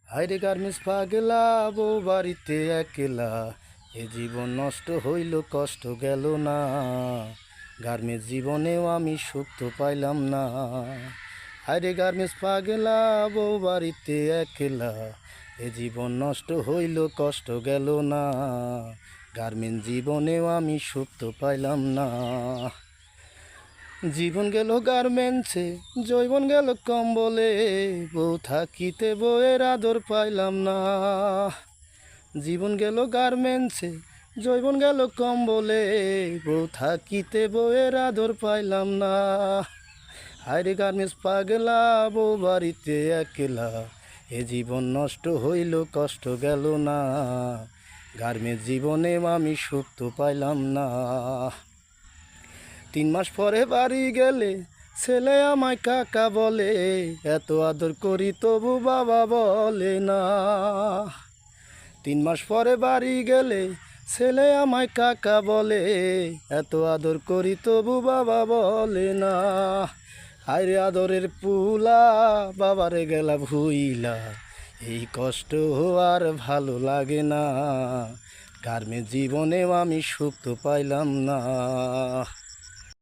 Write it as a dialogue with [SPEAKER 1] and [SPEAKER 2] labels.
[SPEAKER 1] হায়রে গার্মেন্টস পাগলা, বউ বাড়িতে একলা, এ জীবন নষ্ট হইল কষ্ট গেল না। গার্মেন্টস জীবনেও আমি সুখ তো পাইলাম না। হায়রে গার্মেন্টস পাগলা, বউ বাড়িতে একলা, এ জীবন নষ্ট হইল কষ্ট গেল না। গার্মেন্টস জীবনেও আমি সুখ তো পাইলাম না। জীবন গেল গার্মেন্টসে, জৈবন গেল কম্বলে, বউ থাকিতে বউয়ের আদর পাইলাম না। জীবন গেল গার্মেন্টসে, জৈবন গেল কম্বলে, বউ থাকিতে বউয়ের আদর পাইলাম না। হায়রে গার্মেন্টস পাগলা, বউ বাড়িতে একলা, এ জীবন নষ্ট হইল কষ্ট গেল না। গার্মেন্টস জীবনে আমি সুখ তো পাইলাম না। 3 মাস পরে বাড়ি গেলে ছেলে আমায় কাকা বলে, এত আদর করি তবু বাবা বলে না। 3 মাস পরে বাড়ি গেলে ছেলে আমায় কাকা বলে, এত আদর করি তবু বাবা বলে না। হায়রে আদরের পুলা, বাবারে গেলা ভুইলা, এই কষ্ট আর ভালো লাগে না। গার্মেন্টস জীবনেও আমি সুখ তো পাইলাম না।